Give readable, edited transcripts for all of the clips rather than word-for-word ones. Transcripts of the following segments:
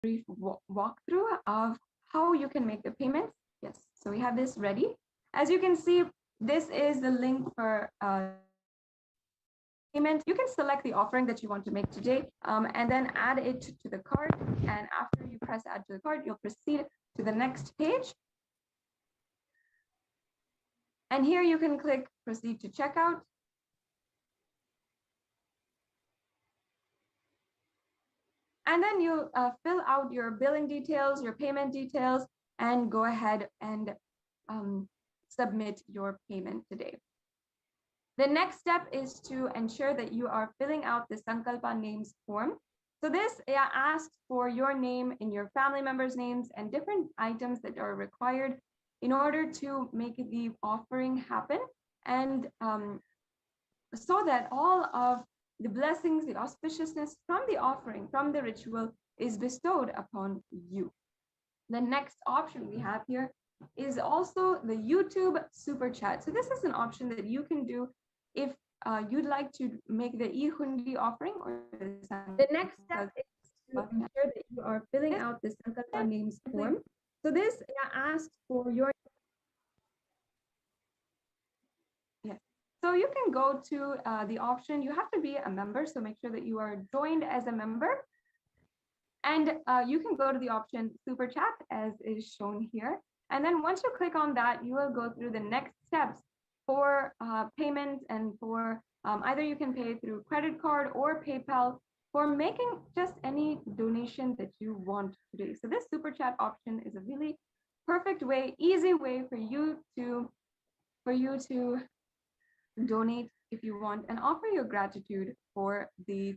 brief walkthrough of how you can make the payments. Yes, so we have this ready. As you can see, this is the link for payment. You can select the offering that you want to make today and then add it to the cart. And after you press add to the cart, you'll proceed to the next page. And here you can click proceed to checkout. And then you fill out your billing details, your payment details, and go ahead and submit your payment today. The next step is to ensure that you are filling out the Sankalpa names form. So this asks for your name and your family members' names and different items that are required in order to make the offering happen, and so that all of the blessings, the auspiciousness from the offering, from the ritual, is bestowed upon you. The next option we have here is also the YouTube Super Chat. So this is an option that you can do if you'd like to make the e-hundi offering. Or the next step is to ensure that you are filling out the Sankalpa names form. So this asks for your So you can go to the option. You have to be a member, so make sure that you are joined as a member. And you can go to the option Super Chat as is shown here. And then once you click on that, you will go through the next steps for payments, and for either you can pay through credit card or PayPal for making just any donation that you want today. So this Super Chat option is a really perfect way, easy way for you to donate if you want, and offer your gratitude for the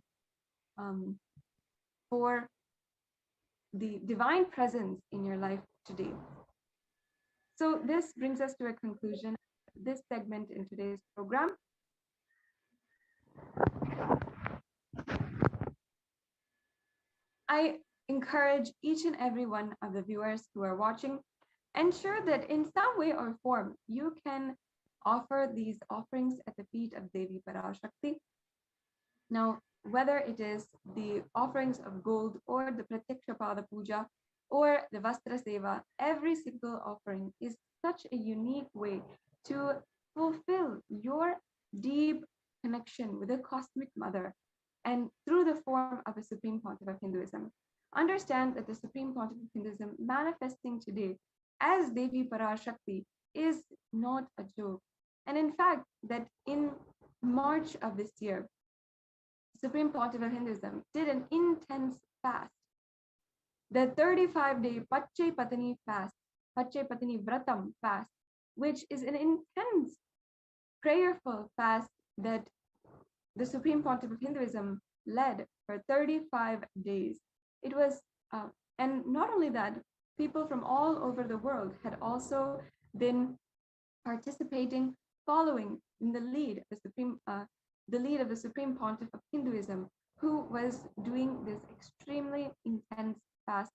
divine presence in your life today. So this brings us to a conclusion of this segment in today's program. I encourage each and every one of the viewers who are watching, ensure that in some way or form you can offer these offerings at the feet of Devi Parashakti. Now, whether it is the offerings of gold or the Pratyaksha Pada Puja or the Vastra Seva, every single offering is such a unique way to fulfill your deep connection with the Cosmic Mother, and through the form of a Supreme Pontiff of Hinduism. Understand that the Supreme Pontiff of Hinduism manifesting today as Devi Parashakti is not a joke. And in fact, that in March of this year, Supreme Pontiff of Hinduism did an intense fast, the 35-day Pachai Patani fast, Pachai Patani Vratam fast, which is an intense, prayerful fast that the Supreme Pontiff of Hinduism led for 35 days. It was, and not only that, people from all over the world had also been participating, following in the lead of the Supreme Pontiff of Hinduism, who was doing this extremely intense fast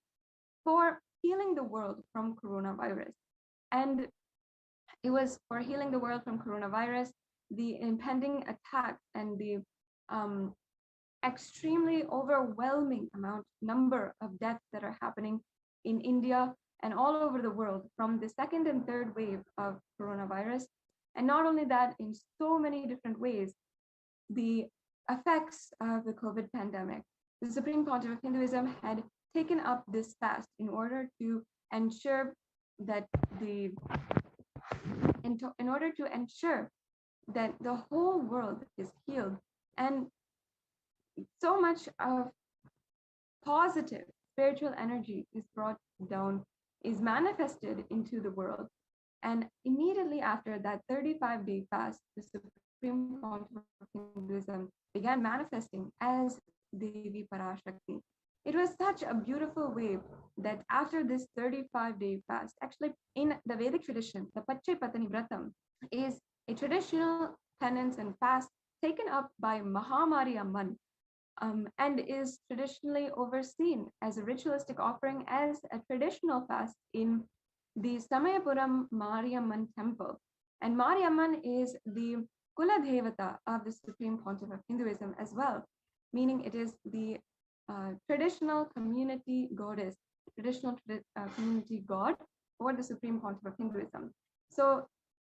for healing the world from coronavirus. And it was for healing the world from coronavirus, the impending attacks and the extremely overwhelming number of deaths that are happening in India and all over the world from the second and third wave of coronavirus. And not only that, in so many different ways, the effects of the COVID pandemic. The Supreme Pontiff of Hinduism had taken up this fast in order to ensure that in order to ensure that the whole world is healed, and so much of positive spiritual energy is brought down, is manifested into the world. And immediately after that 35-day fast, the Supreme Pontiff of Hinduism began manifesting as Devi Parashakti. It was such a beautiful way that after this 35-day fast, actually in the Vedic tradition, the Pachai Patani Vratam is a traditional penance and fast taken up by Mahamari Amman, and is traditionally overseen as a ritualistic offering as a traditional fast in the Samayapuram Mariamman temple. And Mariamman is the Kula Devata of the Supreme Pontiff of Hinduism as well, meaning it is the traditional community goddess, community god for the Supreme Pontiff of Hinduism. So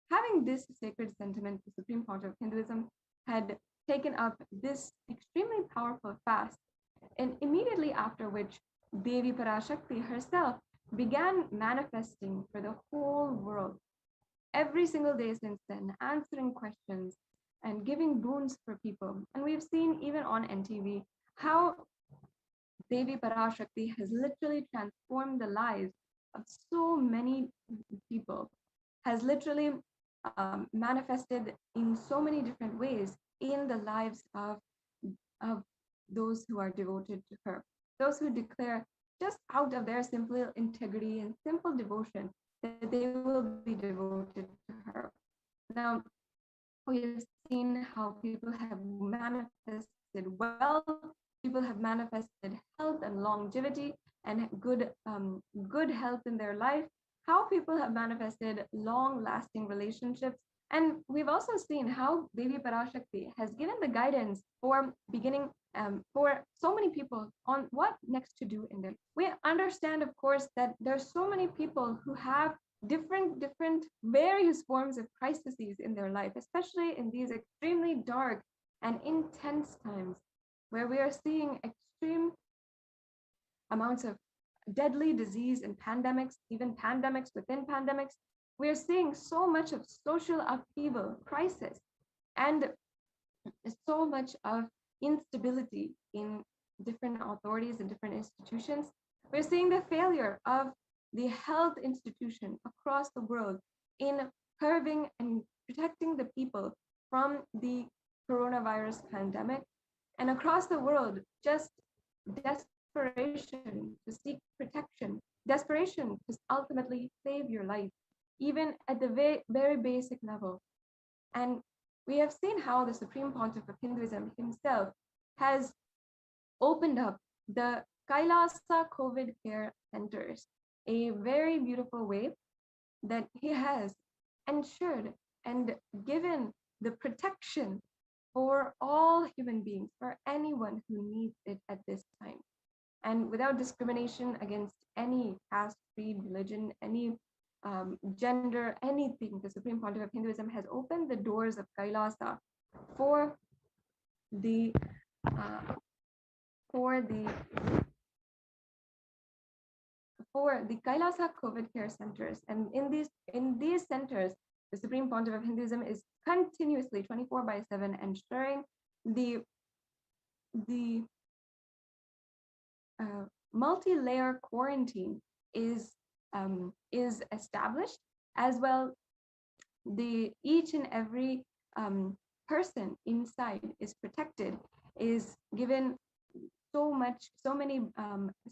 having this sacred sentiment, the Supreme Pontiff of Hinduism had taken up this extremely powerful fast, and immediately after which Devi Parashakti herself began manifesting for the whole world every single day since then, answering questions and giving boons for people. And we've seen even on NTV how Devi Parashakti has literally transformed the lives of so many people, has literally manifested in so many different ways in the lives of those who are devoted to her, those who declare just out of their simple integrity and simple devotion that they will be devoted to her. Now, we have seen how people have manifested wealth, people have manifested health and longevity and good health in their life, how people have manifested long-lasting relationships. And we've also seen how Devi Parashakti has given the guidance for beginning for so many people on what next to do in them. We understand, of course, that there's so many people who have different various forms of crises in their life, especially in these extremely dark and intense times where we are seeing extreme amounts of deadly disease and pandemics, even pandemics within pandemics. We're seeing so much of social upheaval, crisis, and so much of instability in different authorities and different institutions. We're seeing the failure of the health institution across the world in curbing and protecting the people from the coronavirus pandemic. And across the world, just desperation to seek protection, desperation to ultimately save your life, even at the very basic level. And we have seen how the Supreme Pontiff of Hinduism himself has opened up the Kailasa COVID care centers, a very beautiful way that he has ensured and given the protection for all human beings, for anyone who needs it at this time. And without discrimination against any caste, creed, religion, any gender, anything, the Supreme Pontiff of Hinduism has opened the doors of Kailasa for the Kailasa COVID care centers. And in these centers, the Supreme Pontiff of Hinduism is continuously 24/7 ensuring the multi-layer quarantine is established, as well each and every person inside is protected, is given so many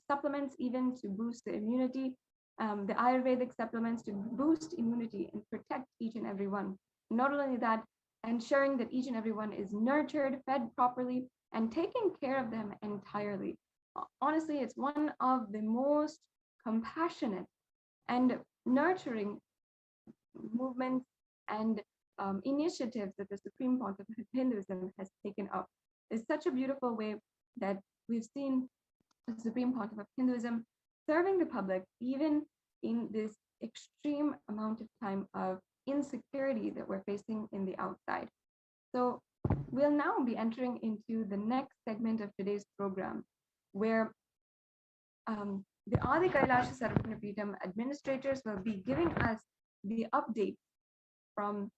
supplements even to boost the immunity, the Ayurvedic supplements to boost immunity and protect each and every one. Not only that, ensuring that each and every one is nurtured, fed properly, and taking care of them entirely. Honestly, it's one of the most compassionate and nurturing movements and initiatives that the Supreme Pontiff of Hinduism has taken up. It's such a beautiful way that we've seen the Supreme Pontiff of Hinduism serving the public, even in this extreme amount of time of insecurity that we're facing in the outside. So we'll now be entering into the next segment of today's program, where the Adi Kailasa Sarvagnapeetham administrators will be giving us the update from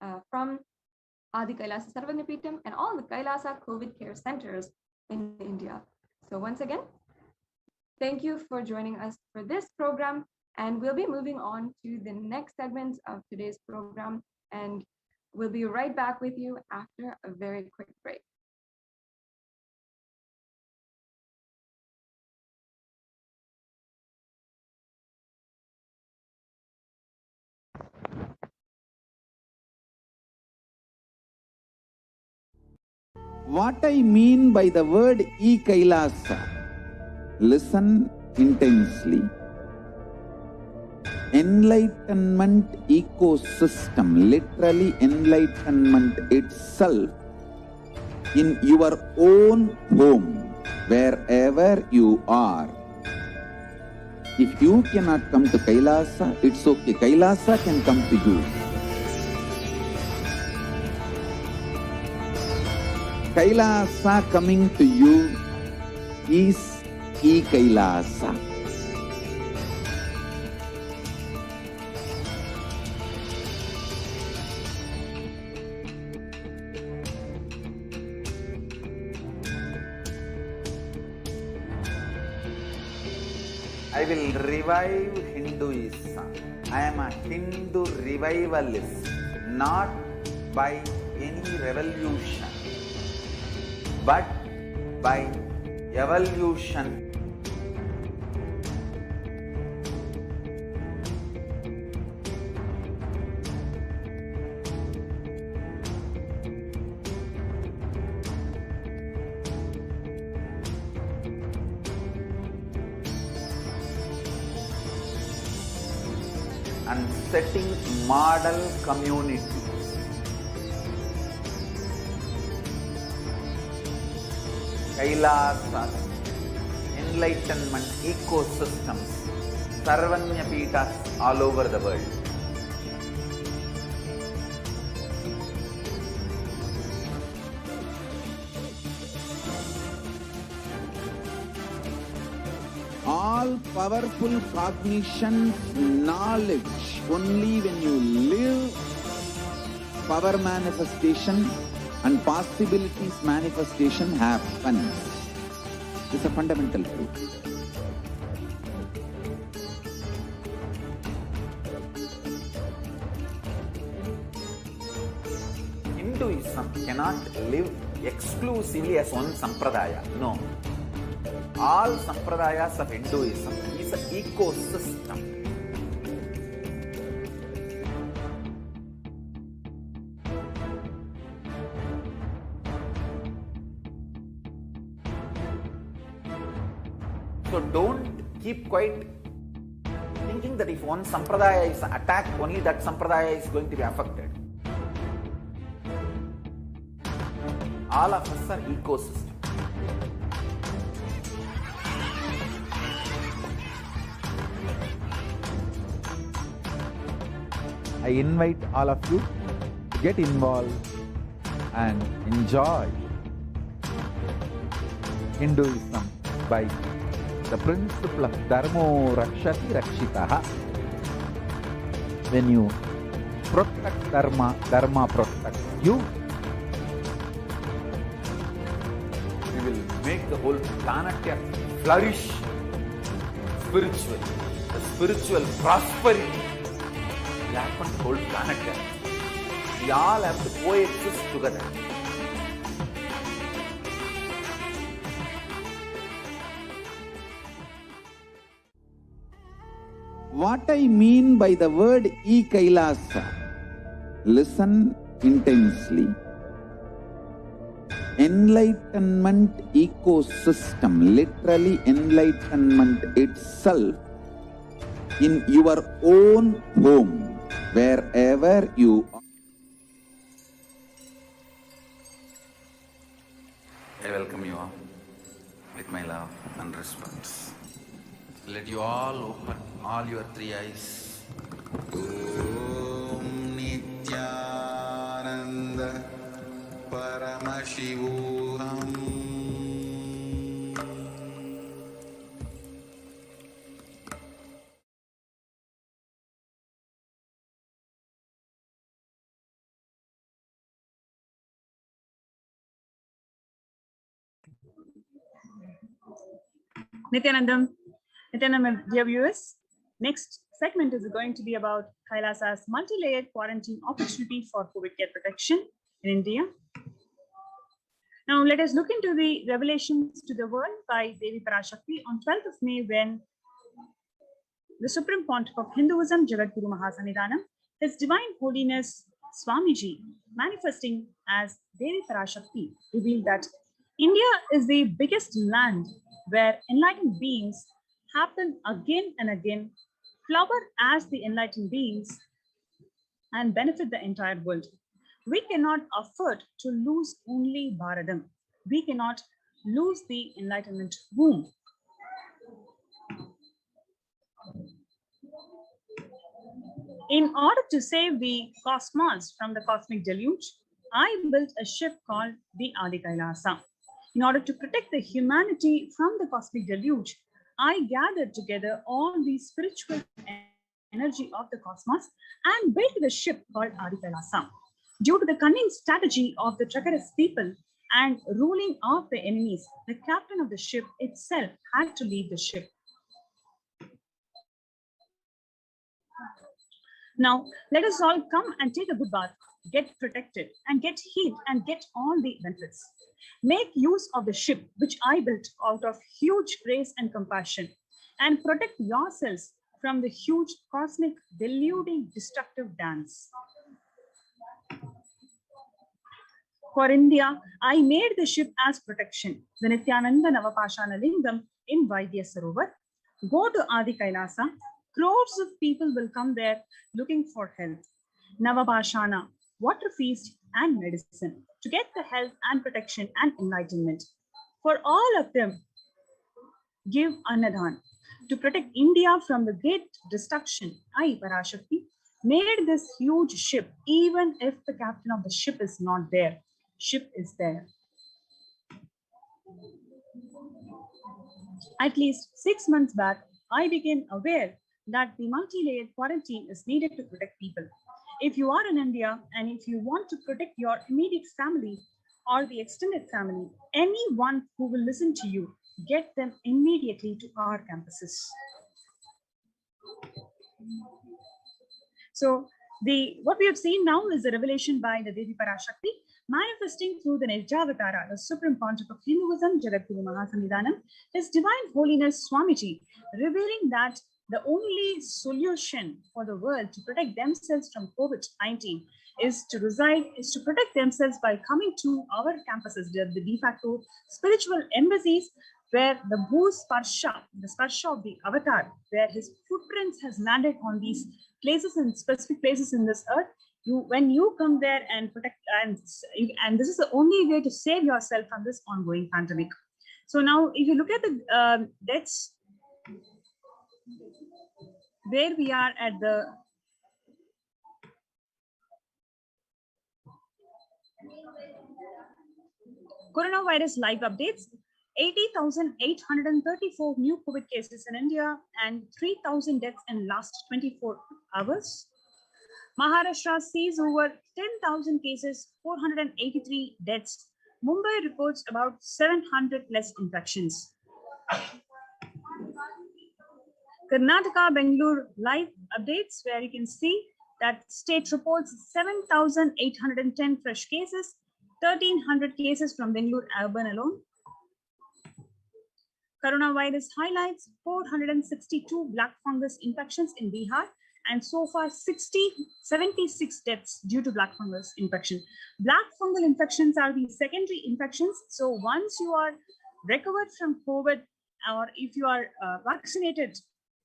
Adi Kailasa Sarvagnapeetham and all the Kailasa COVID care centers in India. So once again, thank you for joining us for this program, and we'll be moving on to the next segment of today's program, and we'll be right back with you after a very quick break. What I mean by the word Kailasa, listen intensely. Enlightenment ecosystem, literally enlightenment itself in your own home, wherever you are. If you cannot come to Kailasa, it's okay. Kailasa can come to you. Kailasa coming to you is e-Kailasa. I will revive Hinduism. I am a Hindu revivalist, not by any revolution, but by evolution. And setting model communities. Kailasa, enlightenment ecosystems, Sarvanya Peethas all over the world. All powerful cognition, knowledge, only when you live, power manifestation and possibilities manifestation happens. It's a fundamental truth. Hinduism cannot live exclusively as one sampradaya. No. All sampradayas of Hinduism is an ecosystem. So don't keep quiet thinking that if one sampradaya is attacked, only that sampradaya is going to be affected. All of us are ecosystems. I invite all of you to get involved and enjoy Hinduism by the principle of Dharmo Rakshati Rakshitaha. When you protect Dharma, Dharma protects you. We will make the whole planet flourish spiritually, the spiritual prosperity. We happen to whole planet Earth. We all have to coexist together. What I mean by the word e-Kailasa, listen intensely. Enlightenment ecosystem, literally enlightenment itself, in your own home, wherever you are. I welcome you all with my love and respect. Let you all open all your three eyes. Om Nithyananda Paramashivoham. Nithyanandam, dear viewers, next segment is going to be about Kailasa's multi-layered quarantine opportunity for COVID care protection in India. Now, let us look into the revelations to the world by Devi Parashakti on 12th of May, when the Supreme Pontiff of Hinduism, Jagadguru Mahasannidhanam, His Divine Holiness Swamiji, manifesting as Devi Parashakti, revealed that India is the biggest land where enlightened beings happen again and again, flower as the enlightened beings, and benefit the entire world. We cannot afford to lose only Bharadam. We cannot lose the enlightenment womb. In order to save the cosmos from the cosmic deluge, I built a ship called the Adi Kailasa. In order to protect the humanity from the cosmic deluge, I gathered together all the spiritual energy of the cosmos and built the ship called Adi Kailasa. Due to the cunning strategy of the treacherous people and ruling of the enemies, the captain of the ship itself had to leave the ship. Now, let us all come and take a good bath, get protected, and get healed, and get all the benefits. Make use of the ship which I built out of huge grace and compassion, and protect yourselves from the huge cosmic deluding destructive dance. For India, I made the ship as protection, the Nithyananda Navapashana Lingam in Vaidya Sarovar. Go to Adi Kailasa. Crores of people will come there looking for health, Navapashana, water feast, and medicine to get the health and protection and enlightenment. For all of them, give Annadan to protect India from the great destruction. I, Parashakti, made this huge ship, even if the captain of the ship is not there. Ship is there. At least 6 months back, I became aware that the multi-layered quarantine is needed to protect people. If you are in India and if you want to protect your immediate family or the extended family, anyone who will listen to you, get them immediately to our campuses. So what we have seen now is a revelation by the Devi Parashakti, manifesting through the Nirjavatara, the Supreme Pontiff of Hinduism, Jagadguru Mahasanidhanam, His Divine Holiness Swamiji, revealing that the only solution for the world to protect themselves from COVID-19 is to protect themselves by coming to our campuses, the de facto spiritual embassies, where the Bhusparsha, the Sparsha of the Avatar, where his footprints has landed on these places and specific places in this earth. When you come there and protect, and this is the only way to save yourself from this ongoing pandemic. So now, if you look at the deaths, where we are at the coronavirus live updates, 80,834 new COVID cases in India and 3,000 deaths in last 24 hours. Maharashtra sees over 10,000 cases, 483 deaths. Mumbai reports about 700 less infections. Karnataka, Bangalore live updates, where you can see that state reports 7,810 fresh cases, 1,300 cases from Bangalore urban alone. Coronavirus highlights 462 black fungus infections in Bihar, and so far 76 deaths due to black fungus infection. Black fungal infections are the secondary infections. So once you are recovered from COVID, or if you are vaccinated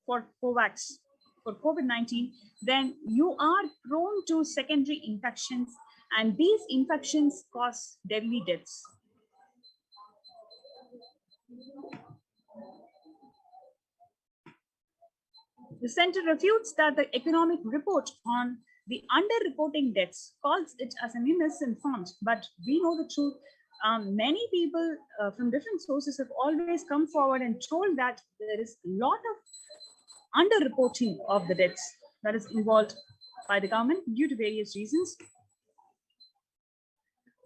for COVAX, for COVID-19, then you are prone to secondary infections, and these infections cause deadly deaths. The center refutes that the economic report on the underreporting deaths calls it as an misinformed, but we know the truth. Many people from different sources have always come forward and told that there is a lot of underreporting of the deaths that is involved by the government due to various reasons.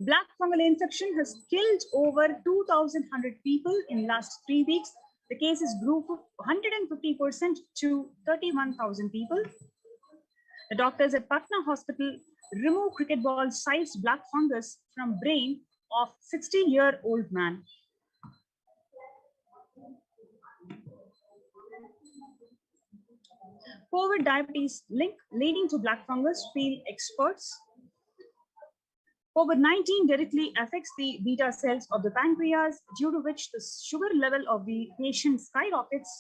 Black fungal infection has killed over 2,100 people in last 3 weeks. The cases grew 150% to 31,000 people. The doctors at Patna Hospital remove cricket ball sized black fungus from brain of 60-year-old man. COVID diabetes link leading to black fungus, feel experts. COVID-19 directly affects the beta cells of the pancreas, due to which the sugar level of the patient skyrockets.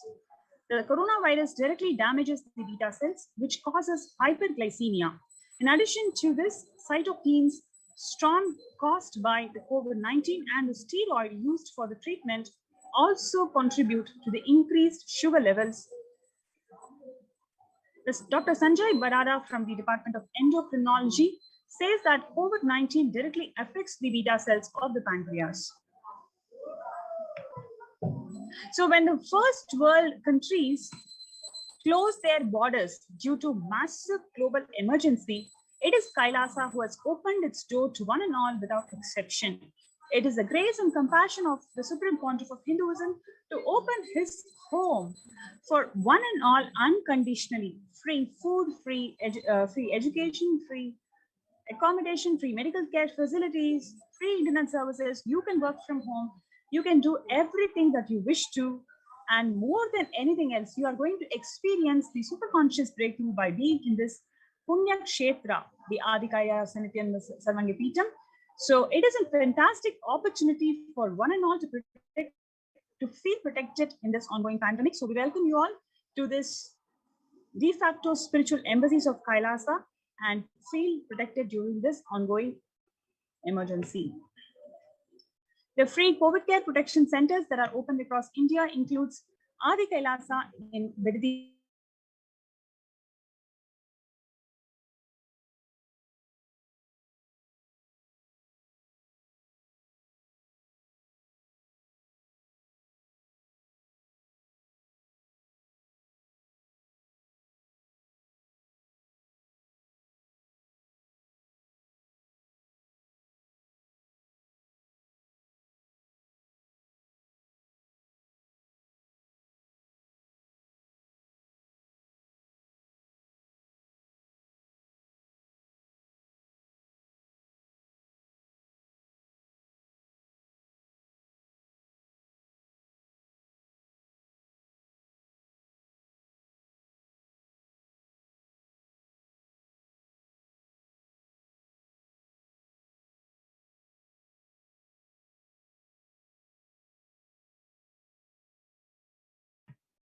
The coronavirus directly damages the beta cells, which causes hyperglycemia. In addition to this, cytokines storm caused by the COVID-19 and the steroid used for the treatment also contribute to the increased sugar levels. Dr. Sanjay Barada from the Department of Endocrinology says that COVID-19 directly affects the beta cells of the pancreas. So when the first world countries close their borders due to massive global emergency, it is Kailasa who has opened its door to one and all without exception. It is the grace and compassion of the Supreme Pontiff of Hinduism to open his home for one and all unconditionally, free food, free education, free accommodation, free medical care facilities, free internet services. You can work from home. You can do everything that you wish to. And more than anything else, you are going to experience the superconscious breakthrough by being in this Punya Kshetra, the Kailasa Nithyananda Paramashivam. So it is a fantastic opportunity for one and all to feel protected in this ongoing pandemic. So we welcome you all to this de facto spiritual embassies of Kailasa and feel protected during this ongoing emergency. The free COVID care protection centers that are opened across India includes Adi Kailasa in Vidhi.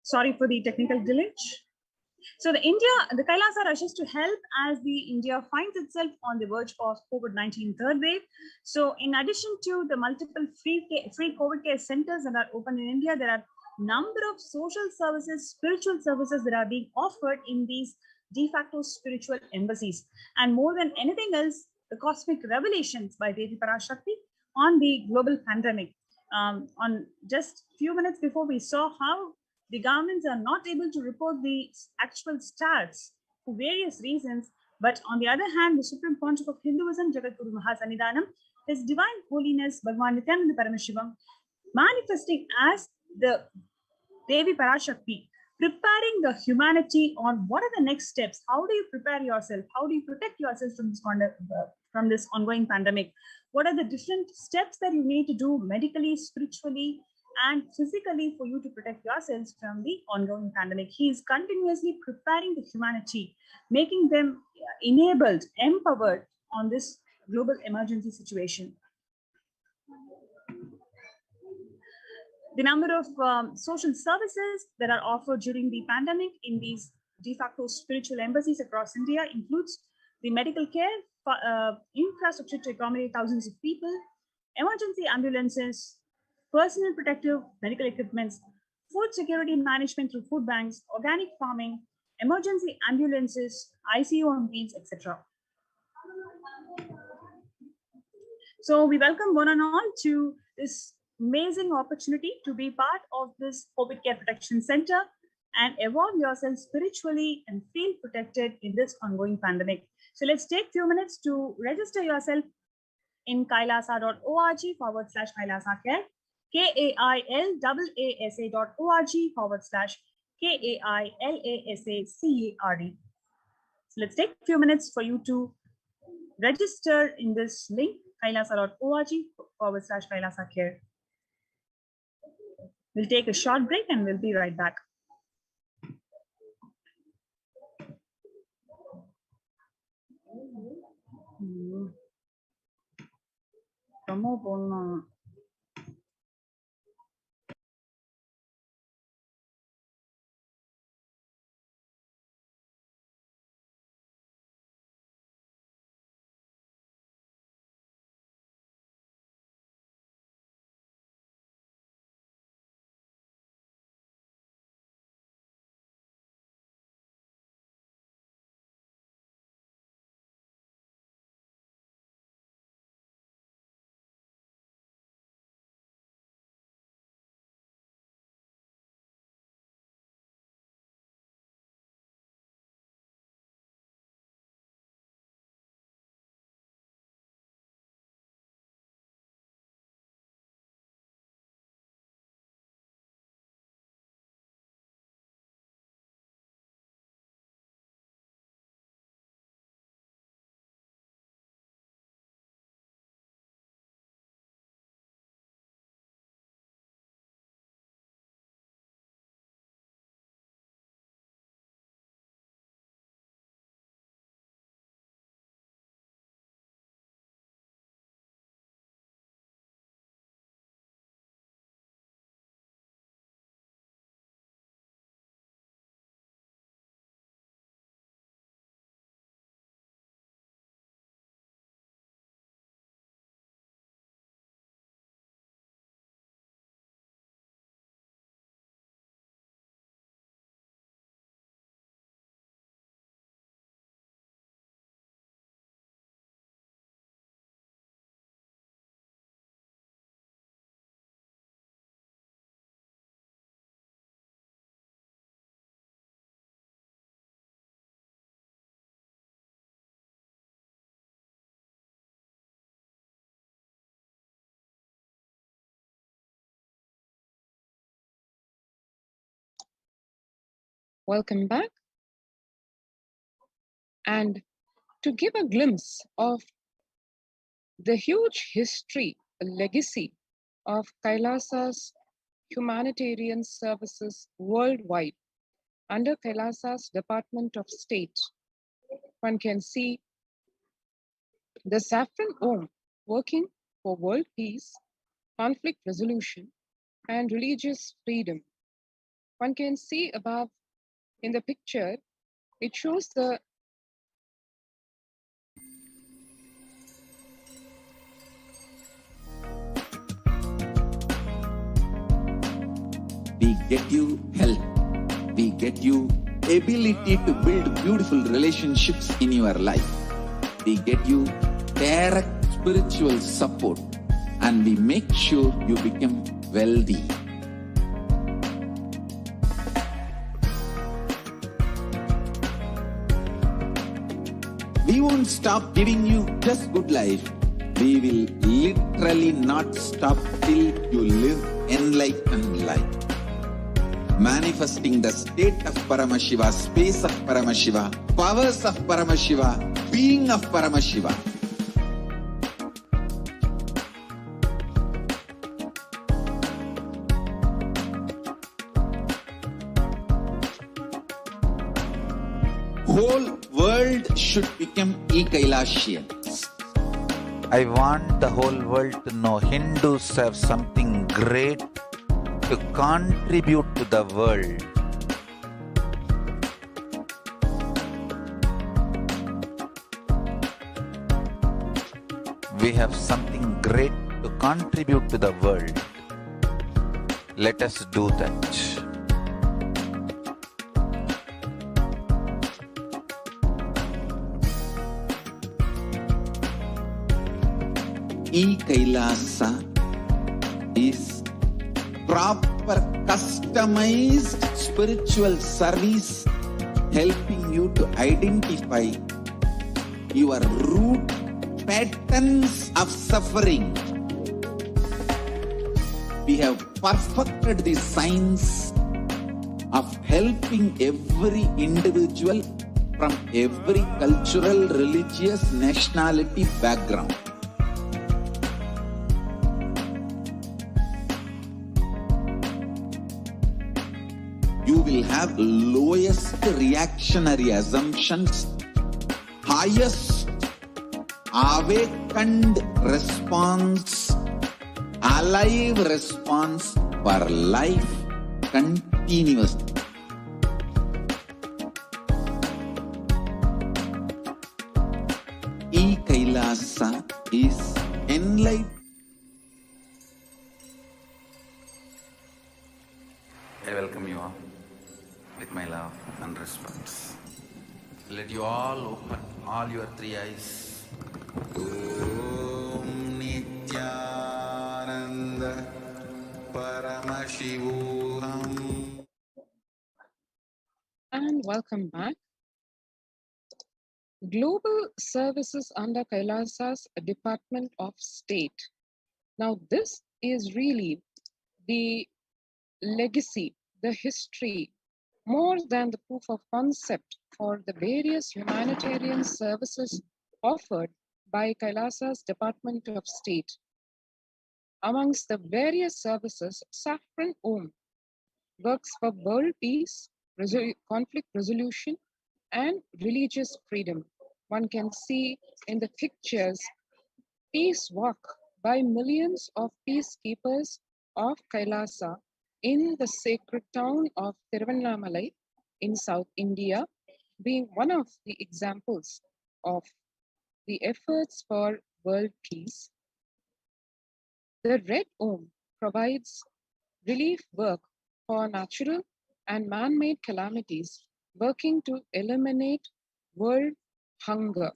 Sorry for the technical glitch. So the Kailasa rushes to help as the India finds itself on the verge of COVID-19 third wave. So in addition to the multiple free COVID care centers that are open in India, there are number of social services, spiritual services that are being offered in these de facto spiritual embassies. And more than anything else, the cosmic revelations by Devi Parashakti on the global pandemic. On just few minutes before, we saw how the governments are not able to report the actual stats for various reasons. But on the other hand, the Supreme Pontiff of Hinduism, Jagadguru Mahasannidhanam, His Divine Holiness Bhagavan Nithyananda Paramashivam, manifesting as the Devi Parashakti, preparing the humanity on what are the next steps. How do you prepare yourself? How do you protect yourself from this ongoing pandemic? What are the different steps that you need to do medically, spiritually, and physically for you to protect yourselves from the ongoing pandemic? He is continuously preparing the humanity, making them enabled, empowered on this global emergency situation. The number of social services that are offered during the pandemic in these de facto spiritual embassies across India includes the medical care, infrastructure to accommodate thousands of people, emergency ambulances, personal protective medical equipments, food security management through food banks, organic farming, emergency ambulances, ICU on wheels, etc. So we welcome one and all to this amazing opportunity to be part of this COVID Care Protection Center and evolve yourself spiritually and feel protected in this ongoing pandemic. So let's take a few minutes to register yourself in kailasa.org/Kailasa Care. KAILASA.org/KAILASACARD. So let's take a few minutes for you to register in this link, kailasa.org/Kailasa Care. We'll take a short break and we'll be right back. Welcome back. And to give a glimpse of the huge history, legacy of Kailasa's humanitarian services worldwide under Kailasa's Department of State, one can see the Saffron Om working for world peace, conflict resolution, and religious freedom. One can see above in the picture, it shows the We get you health. We get you ability to build beautiful relationships in your life. We get you direct spiritual support, and we make sure you become wealthy. We won't stop giving you just good life. We will literally not stop till you live enlightened life. Manifesting the state of Paramashiva, space of Paramashiva, powers of Paramashiva, being of Paramashiva. Whole world should become Kailasians. I want the whole world to know Hindus have something great to contribute to the world. We have something great to contribute to the world. Let us do that. Kailasa is proper customized spiritual service helping you to identify your root patterns of suffering. We have perfected the science of helping every individual from every cultural, religious, nationality background. You will have lowest reactionary assumptions, highest awakened response, alive response for life continuously. Kailasa is enlightened. I welcome you all with my love and respect. Let you all open all your three eyes. Om Nithyananda Paramashivoham. and welcome back. Global services under Kailasa's Department of State. Now, this is really the legacy, the history, more than the proof of concept for the various humanitarian services offered by Kailasa's Department of State. Amongst the various services, Saffron Om works for world peace, conflict resolution, and religious freedom. One can see in the pictures peace walk by millions of peacekeepers of Kailasa in the sacred town of Tiruvannamalai in South India, being one of the examples of the efforts for world peace. The Red Om provides relief work for natural and man-made calamities, working to eliminate world hunger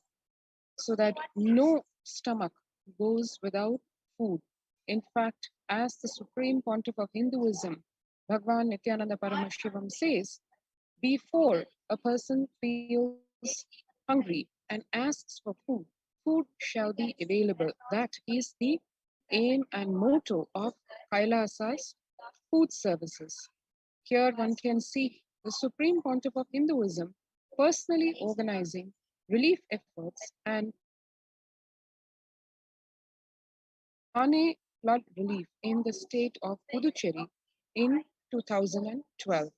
so that no stomach goes without food. In fact, as the Supreme Pontiff of Hinduism, Bhagavan Nithyananda Paramashivam says, before a person feels hungry and asks for food, food shall be available. That is the aim and motto of Kailasa's food services. Here one can see the Supreme Pontiff of Hinduism, personally organizing relief efforts and Thane flood relief in the state of Puducherry in 2012.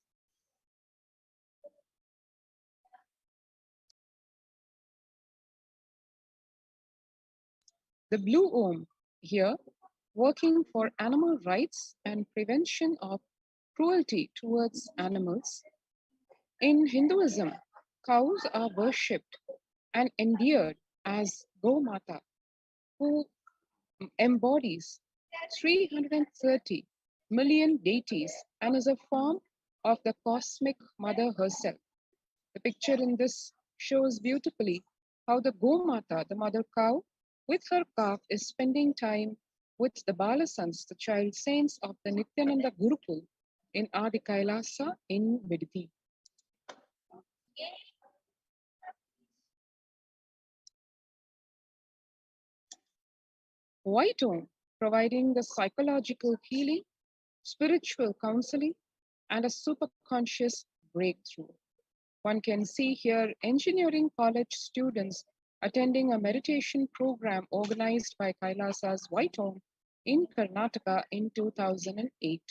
The Blue Om here, working for animal rights and prevention of cruelty towards animals. In Hinduism, cows are worshipped and endeared as Gomata, who embodies 330 million deities and is a form of the cosmic mother herself. The picture in this shows beautifully how the Gomata, the mother cow, with her calf is spending time with the Balasans, the child saints of the Nithyananda Gurukul in Adi Kailasa in Vidhi. White Om, providing the psychological healing, spiritual counseling, and a superconscious breakthrough. One can see here engineering college students attending a meditation program organized by Kailasa's White Om in Karnataka in 2008.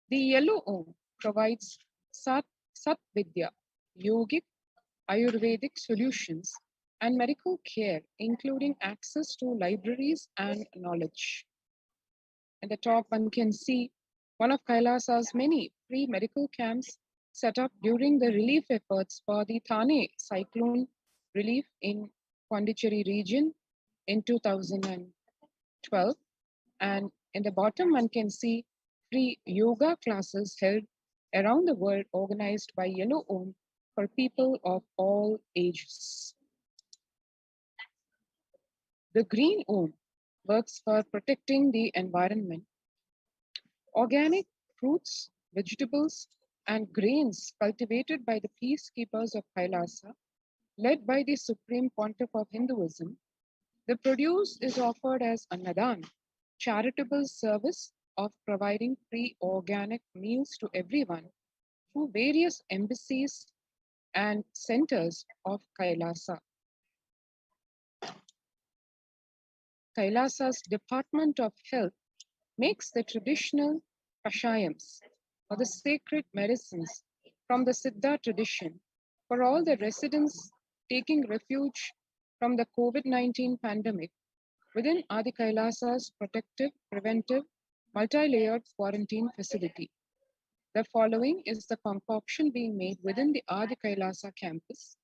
The Yellow Om provides Sat Vidya, yogic, Ayurvedic solutions, and medical care, including access to libraries and knowledge. At the top, one can see one of Kailasa's many free medical camps set up during the relief efforts for the Thane cyclone relief in Pondicherry region in 2012. And in the bottom, one can see free yoga classes held around the world organized by Yellow Om for people of all ages. The Green Om works for protecting the environment. Organic fruits, vegetables, and grains cultivated by the peacekeepers of Kailasa, led by the Supreme Pontiff of Hinduism, the produce is offered as Annadan, charitable service of providing free organic meals to everyone through various embassies and centers of Kailasa. Kailasa's Department of Health makes the traditional kashayams, or the sacred medicines from the Siddha tradition for all the residents taking refuge from the COVID-19 pandemic within Adi Kailasa's protective, preventive, multi-layered quarantine facility. The following is the concoction being made within the Adi Kailasa campus.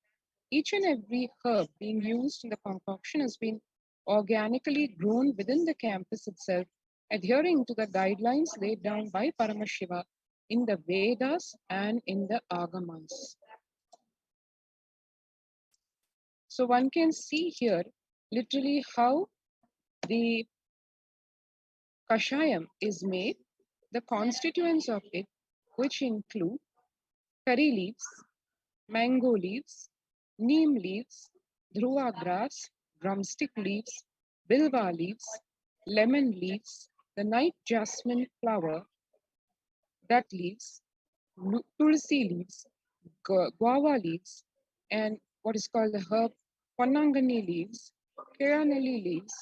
Each and every herb being used in the concoction has been organically grown within the campus itself, adhering to the guidelines laid down by Paramashiva in the Vedas and in the Agamas. So one can see here literally how the kashayam is made, the constituents of it, which include curry leaves, mango leaves, neem leaves, dhruva grass, drumstick leaves, bilva leaves, lemon leaves, the night jasmine flower, that leaves, tulsi leaves, guava leaves, and what is called the herb Ponnangani leaves, Kiranelli leaves,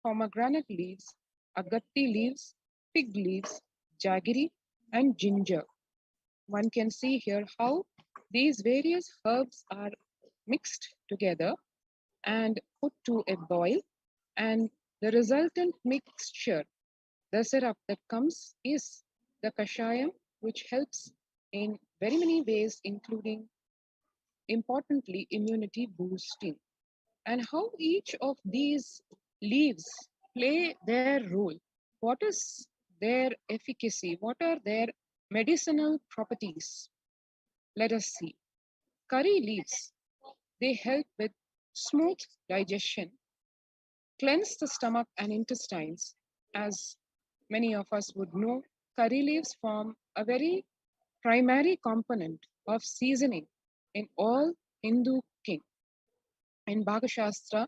pomegranate leaves, agatti leaves, fig leaves, jaggery, and ginger. One can see here how these various herbs are mixed together and put to a boil, and the resultant mixture, the syrup that comes, is the kashayam, which helps in very many ways, including importantly immunity boosting. And how each of these leaves play their role, what is their efficacy, what are their medicinal properties. Let us see. Curry leaves, they help with smooth digestion, cleanse the stomach and intestines. As many of us would know, curry leaves form a very primary component of seasoning in all Hindu cooking. In Bhaga Shastra,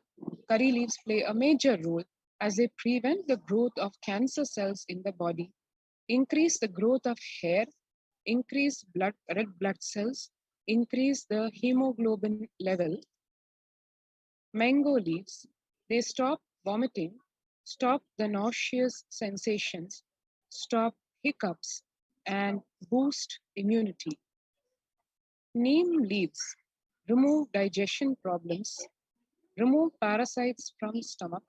curry leaves play a major role as they prevent the growth of cancer cells in the body, increase the growth of hair, increase red blood cells, increase the hemoglobin level. Mango leaves, they stop vomiting, stop the nauseous sensations, stop hiccups, and boost immunity. Neem leaves, remove digestion problems, remove parasites from stomach,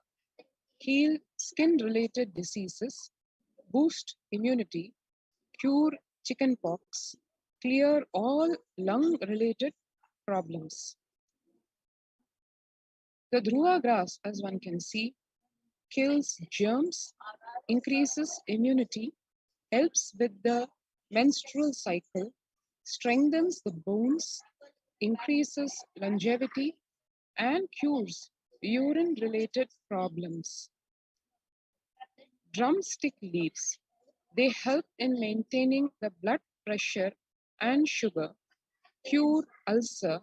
heal skin-related diseases, boost immunity, cure chickenpox, clear all lung-related problems. The dhruva grass, as one can see, kills germs, increases immunity, helps with the menstrual cycle, strengthens the bones, increases longevity, and cures urine-related problems. Drumstick leaves, they help in maintaining the blood pressure and sugar, cure ulcer,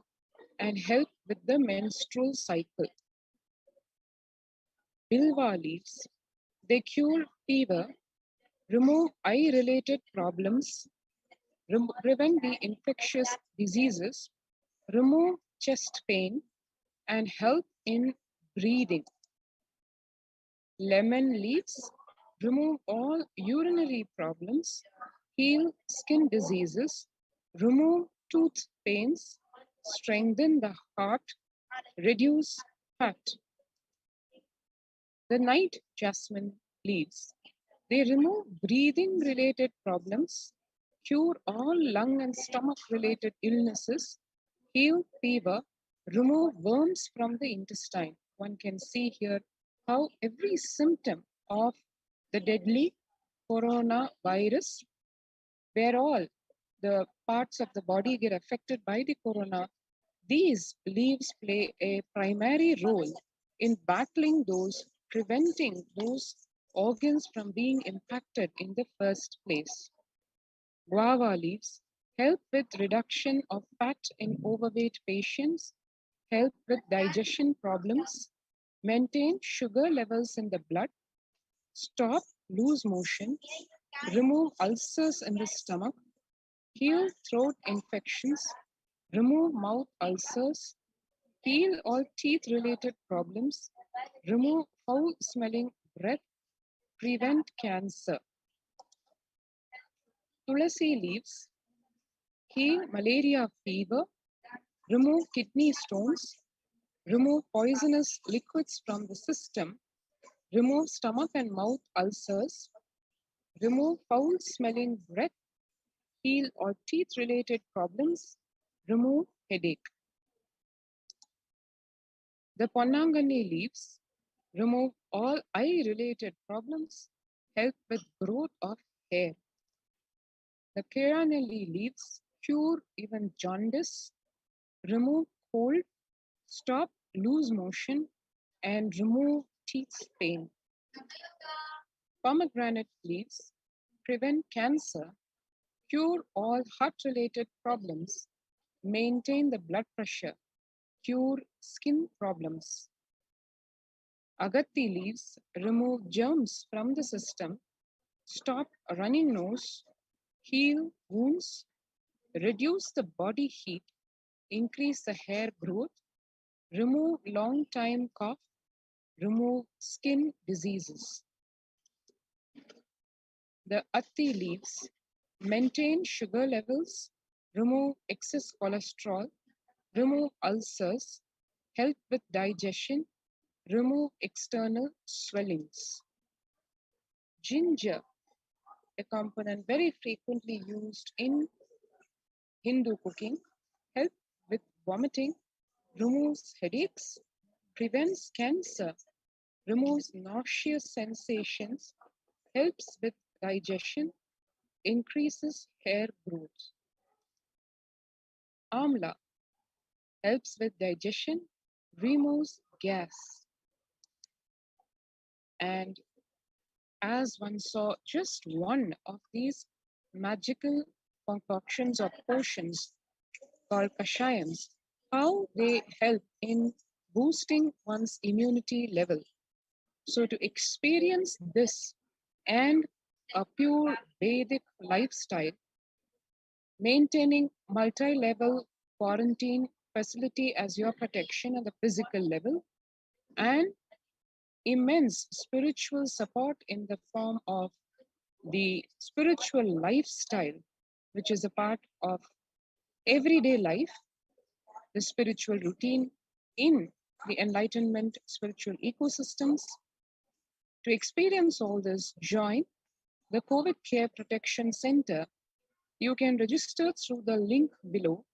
and help with the menstrual cycle. Bilva leaves, they cure fever, remove eye-related problems, prevent the infectious diseases, remove chest pain, and help in breathing. Lemon leaves remove all urinary problems, heal skin diseases, remove tooth pains, strengthen the heart, reduce fat. The night jasmine leaves, they remove breathing related problems, cure all lung and stomach related illnesses, heal fever, remove worms from the intestine. One can see here how every symptom of the deadly coronavirus, where all the parts of the body get affected by the corona, these leaves play a primary role in battling those, preventing those organs from being impacted in the first place. Guava leaves help with reduction of fat in overweight patients, help with digestion problems, maintain sugar levels in the blood, stop loose motion, remove ulcers in the stomach, heal throat infections, remove mouth ulcers, heal all teeth-related problems, remove foul-smelling breath, prevent cancer. Tulasi leaves heal malaria fever, remove kidney stones, remove poisonous liquids from the system, remove stomach and mouth ulcers, remove foul-smelling breath, heal all teeth-related problems, remove headache. The Ponnangani leaves remove all eye-related problems, help with growth of hair. The Keranelli leaves cure even jaundice, remove cold, stop loose motion, and remove teeth pain. Pomegranate leaves prevent cancer, cure all heart-related problems, maintain the blood pressure, cure skin problems. Agatti leaves remove germs from the system, stop a running nose, heal wounds, reduce the body heat, increase the hair growth, remove long-time cough, remove skin diseases. The Atti leaves maintain sugar levels, remove excess cholesterol, remove ulcers, help with digestion, remove external swellings. Ginger, a component very frequently used in Hindu cooking, help with vomiting, removes headaches, prevents cancer, removes nauseous sensations, helps with digestion, increases hair growth. Amla helps with digestion, removes gas. And as one saw just one of these magical concoctions or potions called kashayams, how they help in boosting one's immunity level. So to experience this and a pure Vedic lifestyle, maintaining multi-level quarantine facility as your protection at the physical level, and immense spiritual support in the form of the spiritual lifestyle, which is a part of everyday life, the spiritual routine in the enlightenment spiritual ecosystems. To experience all this, join the COVID Care Protection Center. You can register through the link below,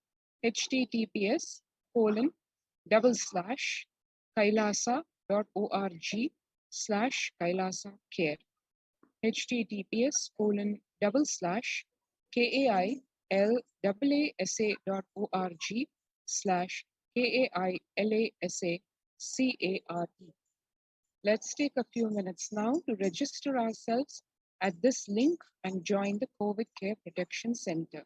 https://kailasa.org/Kailasa Care. https://kailasa.org/KAILASACART. Let's take a few minutes now to register ourselves at this link and join the COVID Care Protection Center.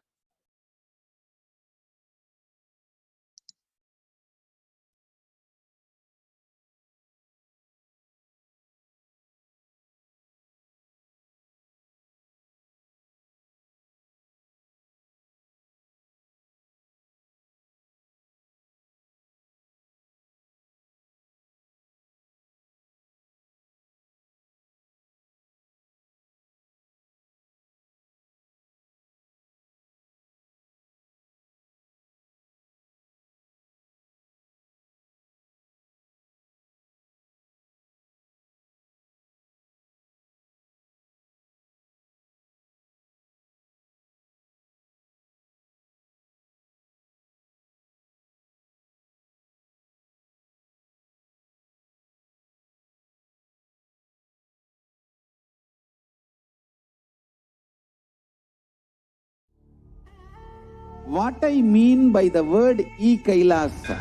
What I mean by the word Kailasa,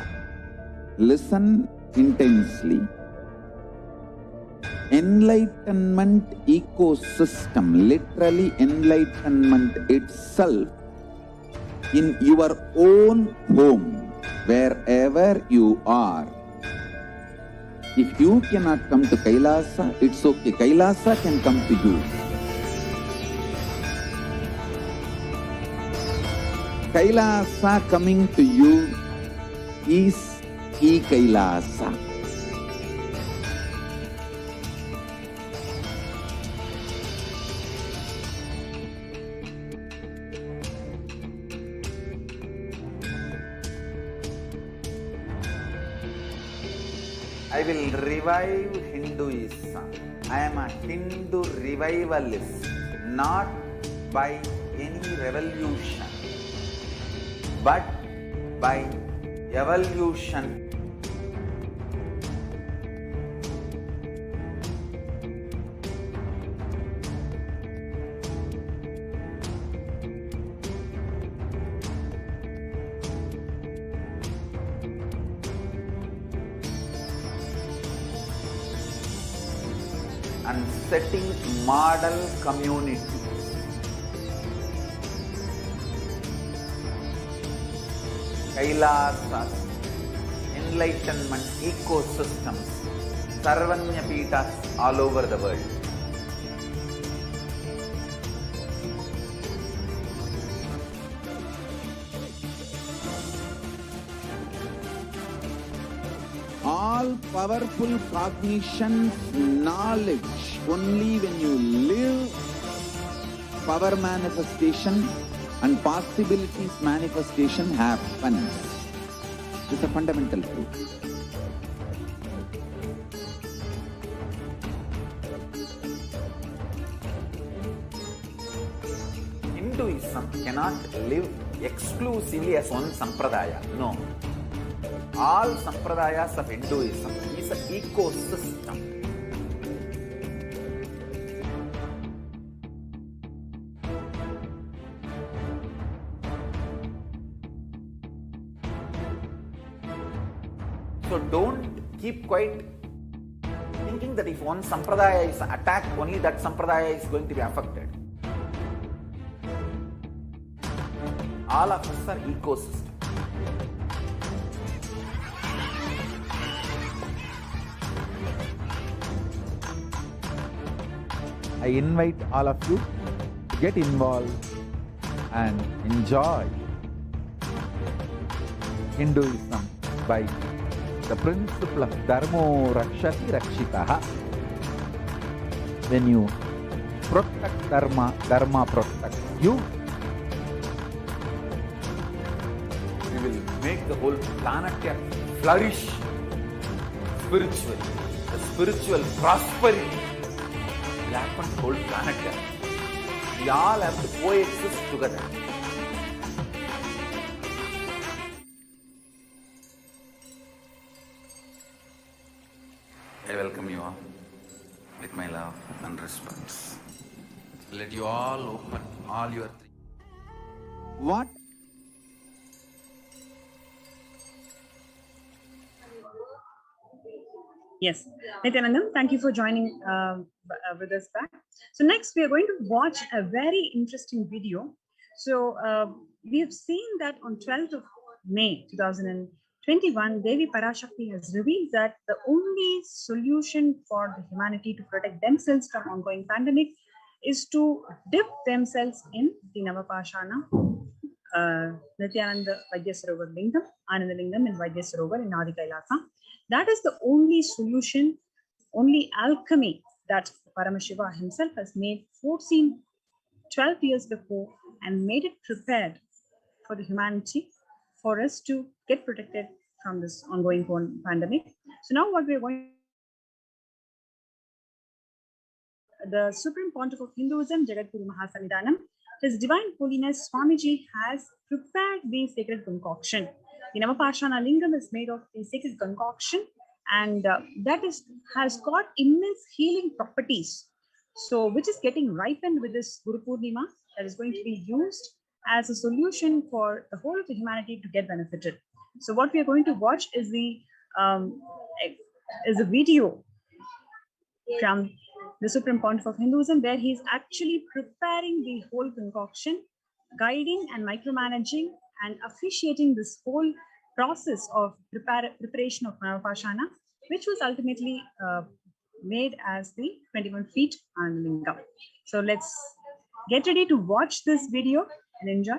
listen intensely. Enlightenment ecosystem, literally enlightenment itself, in your own home, wherever you are. If you cannot come to Kailasa, it's okay. Kailasa can come to you. Kailasa coming to you is Kailasa. I will revive Hinduism. I am a Hindu revivalist, not by any revolution, but by evolution. And setting model community. Kailasas, enlightenment ecosystems, Sarvanya Peethas all over the world. All powerful cognition, knowledge, only when you live, power manifestation and possibilities manifestation happens. It's a fundamental truth. Hinduism cannot live exclusively as one sampradaya. No. All sampradayas of Hinduism is an ecosystem. So don't keep quiet thinking that if one sampradaya is attacked, only that sampradaya is going to be affected. All of us are ecosystems. I invite all of you to get involved and enjoy Hinduism by the principle of Dharmo Rakshati Rakshitaha. When you protect Dharma, Dharma protects you. We will make the whole planet flourish spiritually. The spiritual prosperity will happen to the whole planet. We all have to coexist together. I welcome you all with my love and respect. Let you all open all your What? Yes, Nithyanandam, thank you for joining with us back. So next we are going to watch a very interesting video. So we have seen that on 12th of May 2021, Devi Parashakti has revealed that the only solution for the humanity to protect themselves from ongoing pandemic is to dip themselves in the Navapashana, Nithyananda Vaidyasarovar Lingam, Ananda Lingam in Vaidyasarovar in Adi Kailasa. That is the only solution, only alchemy that Paramashiva himself has made 12 years before and made it prepared for the humanity for us to get protected from this ongoing pandemic. So now what we're going, the Supreme Pontiff of Hinduism, Jagadguru Mahasanidhanam, His Divine Holiness Swamiji has prepared the sacred concoction. The Navapashana Lingam is made of the sacred concoction, and that has got immense healing properties. So, which is getting ripened with this Guru Purnima, that is going to be used as a solution for the whole of the humanity to get benefited. So, what we are going to watch is a video from the Supreme Pontiff of Hinduism, where he is actually preparing the whole concoction, guiding and micromanaging and officiating this whole process of preparation of Navapashana, which was ultimately made as the 21 feet Ananda Lingam. So let's get ready to watch this video and enjoy.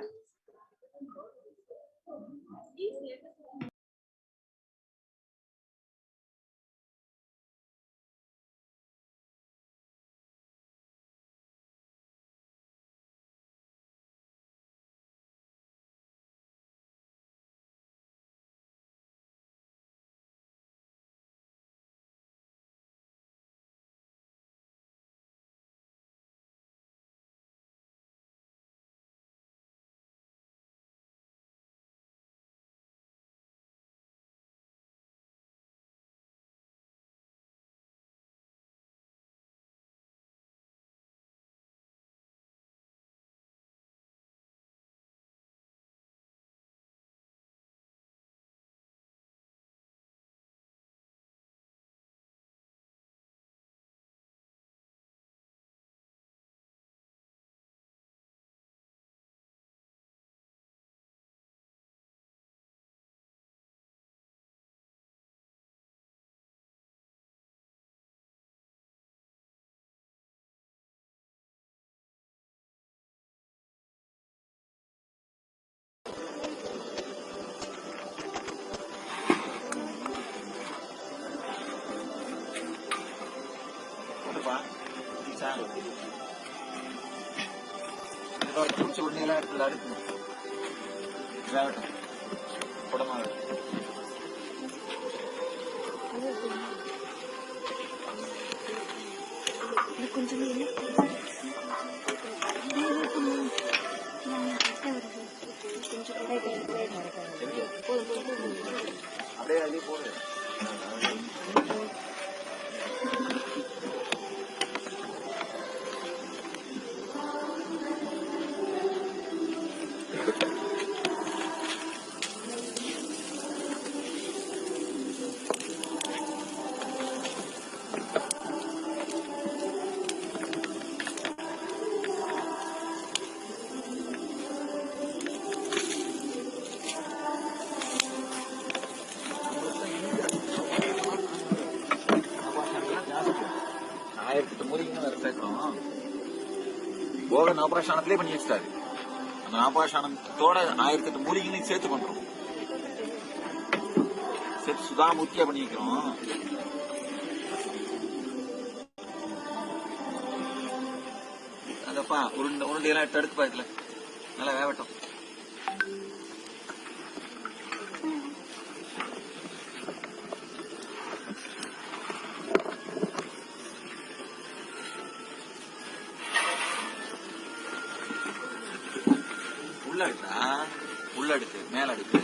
போக நவபாஷானத்திலே பண்ணி வச்சிட்டாரு. அந்த நாபாஷானத்தோட 1008 மூலிகையும் சேர்த்து பண்றோம். சேர்த்து சுதாமூர்த்தியா பண்ணி வைக்கிறோம். அதப்பா உருண்டையெல்லாம் எடுத்து பாக்கல, நல்லா வேகட்டும். உள்ள அடுக்கு மேல அடுக்கு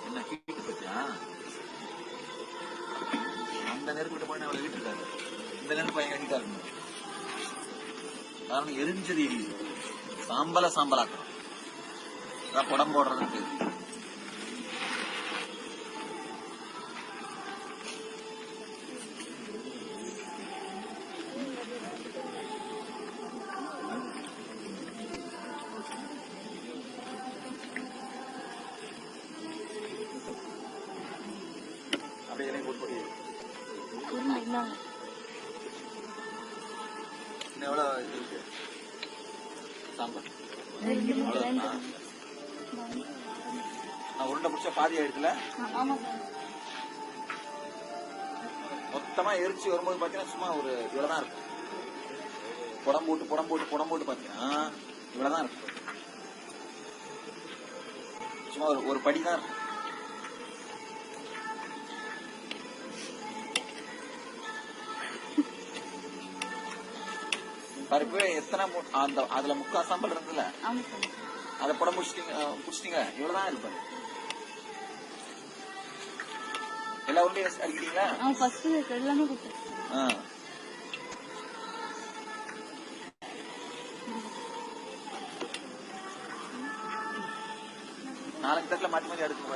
என்ன ஹீட் பத்தியா? அந்த நெருப்பிட்ட போய் அவளை ஹீட் இருக்காது, இந்த நெருப்பு பயங்கர ஹீட்டா இருக்கணும். காரணம் எரிஞ்சது எரியுது. சாம்பலாக்கணும், படம் போடுறதுக்கு. அப்படியே போட்டு எவ்வளோ இருக்கு சாம்பார்? நான் உருண்டை பிடிச்ச பாதி ஆயிடுச்சுல. மொத்தமா எரிச்சு வரும்போது பாத்தீங்கன்னா சும்மா ஒரு இவ்வளவுதான் இருக்கும். புடம் போட்டு பாத்தீங்கன்னா இவ்வளவுதான் இருக்கும். சும்மா ஒரு படி தான் இருக்கும். பருப்பு எத்தனை அதுல முக்கா சாம்பல் இருக்குல்ல, அதை புடம் புடிச்சிட்டீங்க இவ்வளவுதான் இருப்பாரு. எல்லா உருண்டையும் அடிக்கிறீங்களா? நாளைக்கு தட்டில் மாற்றி மாற்றி அடுத்து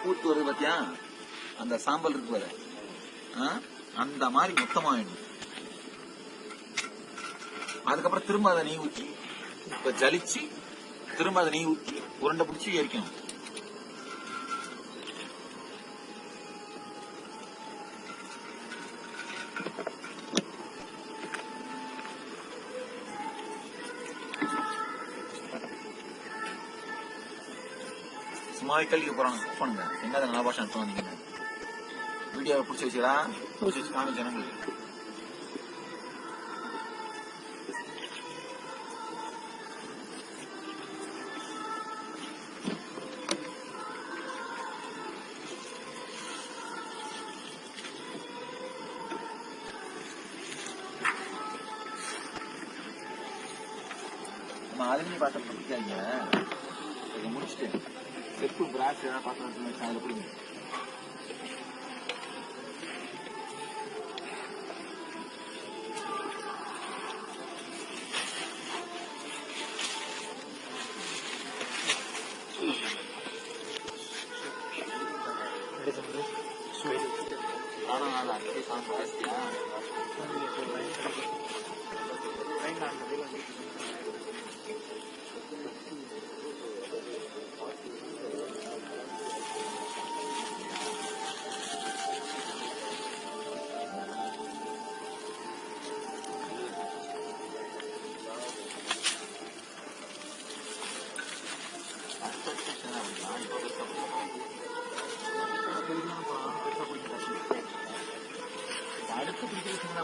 கூத்து வருது பாத்தியா, அந்த சாம்பல் இருக்கு பாரு, அந்த மாதிரி மொத்தமா வேணும். அதுக்கப்புறம் திரும்ப அதை நெய் ஊற்றி இப்ப ஜலிச்சு திரும்ப அதை நெய் ஊற்றி உருண்டை பிடிச்சி எரிக்கணும். சும்மாவே கல்விக்க போறாங்க, பண்ணுங்க. எங்க அதை நல்லா பாஷா எடுத்து வந்தீங்க, வீடியோவை பிடிச்சி வச்சுடா, பிடிச்சி வச்சு காமி ஜனங்களுக்கு. நம்ம அலுமினி பாத்திரம் பிடிக்காங்க, இதை முடிச்சுட்டு செப்பு பிராஸ் ஏதாவது பாத்திரம் வச்சு அதில் பிடிங்க. அடுத்து பிடிக்கிறதுனா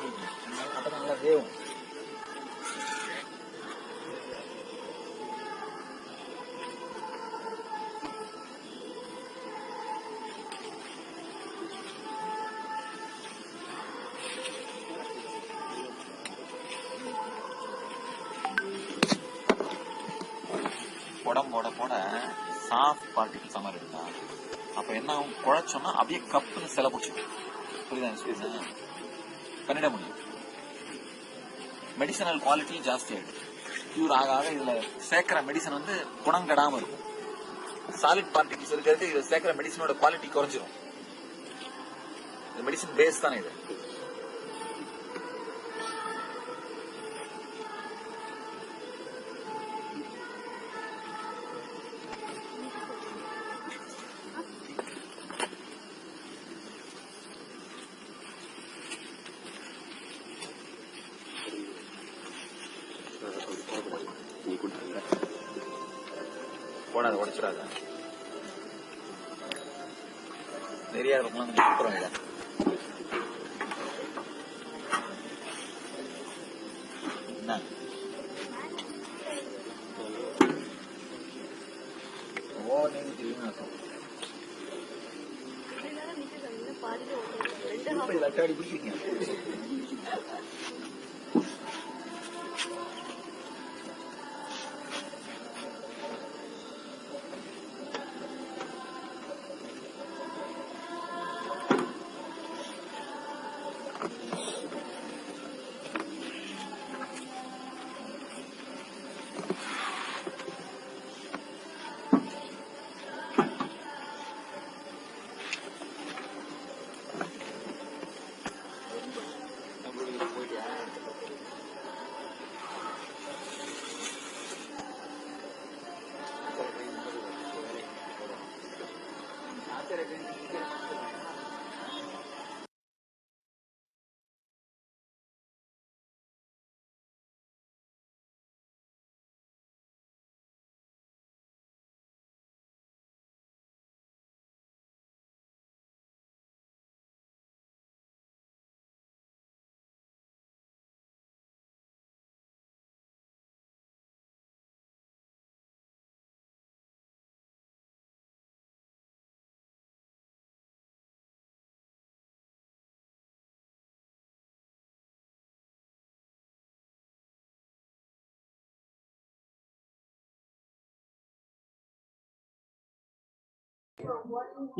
அப்ப நல்லா வேவும். புடம் போட போட சாஃப்ட் பார்ட்டிகல்ஸ் மாதிரி இருந்தா அப்ப என்ன குழைச்சோம்னா அப்படியே கப்புன்னு சில பிடிச்சிடும். புரியுதா? பண்ணிட முடியும். மெடிசனல் குவாலிட்டி ஜாஸ்தி ஆகிடும். க்யூர் ஆக ஆக இதில் சேர்க்குற மெடிசன் வந்து குணம் கெடாமல் இருக்கும். சாலிட் பார்ட்டிகிள்ஸ் இருக்கிறது இதில் சேர்க்குற மெடிசனோட குவாலிட்டி குறைஞ்சிரும். இந்த மெடிசன் பேஸ் தானே இது. போடாத, உடச்சிடாத. நிறைய இருக்கலாம் கொஞ்சம் சுற்றுறோம் இதை. என்ன ஓ நீங்க தெரியும் லட்டாடி பிடிக்கிறீங்க.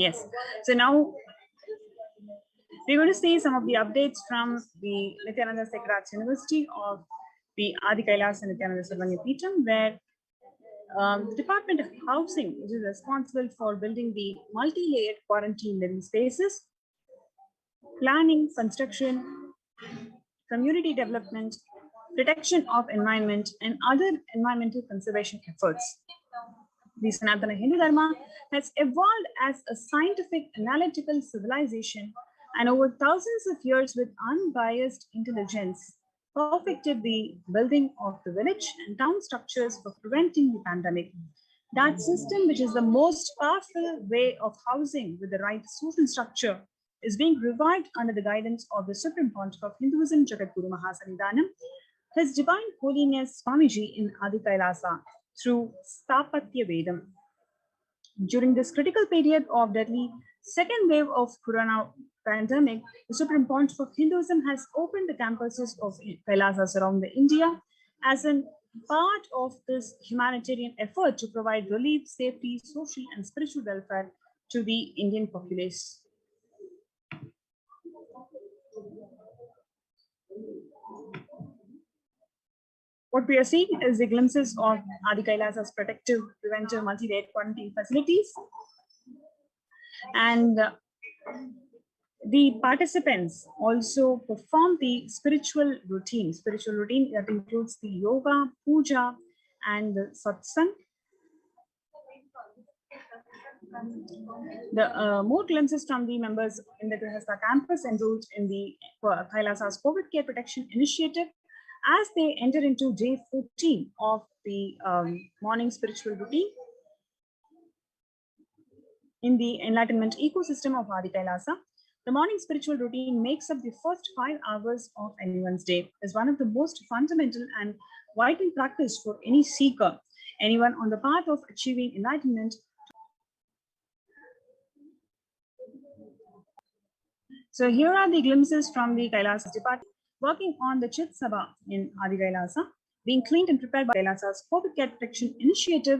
Yes. So now we're going to see some of the updates from the Nithyananda Sekrats University of the Adi Kailasa Nithyananda Sarvanyapeetham, where the Department of Housing, which is responsible for building the multi-layered quarantine living spaces, planning, construction, community development, protection of environment, and other environmental conservation efforts. The Sanatana Hindu Dharma has evolved as a scientific analytical civilization, and over thousands of years with unbiased intelligence perfected the building of the village and town structures for preventing the pandemic. That system, which is the most powerful way of housing with the right social structure, is being revived under the guidance of the Supreme Pontiff of Hinduism, Jagadguru Mahasannidhanam, His Divine Holiness Swamiji in Adi Kailasa, through Stapatya Vedam. During this critical period of deadly second wave of corona pandemic, the Supreme Pontiff of Hinduism has opened the campuses of Kailasas around India as a part of this humanitarian effort to provide relief, safety, social and spiritual welfare to the Indian populace. What we are seeing is the glimpses of Adi Kailasa's protective, preventive, multi-layered quarantine facilities. And the participants also perform the spiritual routine that includes the yoga, puja, and the satsang. The more glimpses from the members in the Kailasa campus enrolled in the Kailasa's COVID care protection initiative as they enter into day 14 of the morning spiritual routine in the enlightenment ecosystem of Adi Kailasa. The morning spiritual routine makes up the first 5 hours of anyone's day. Is one of the most fundamental and vital practice for any seeker, anyone on the path of achieving enlightenment. So here are the glimpses from the Kailasa department working on the Chit Sabha in Adi Kailasa, being cleaned and prepared by Kailasa's COVID care protection initiative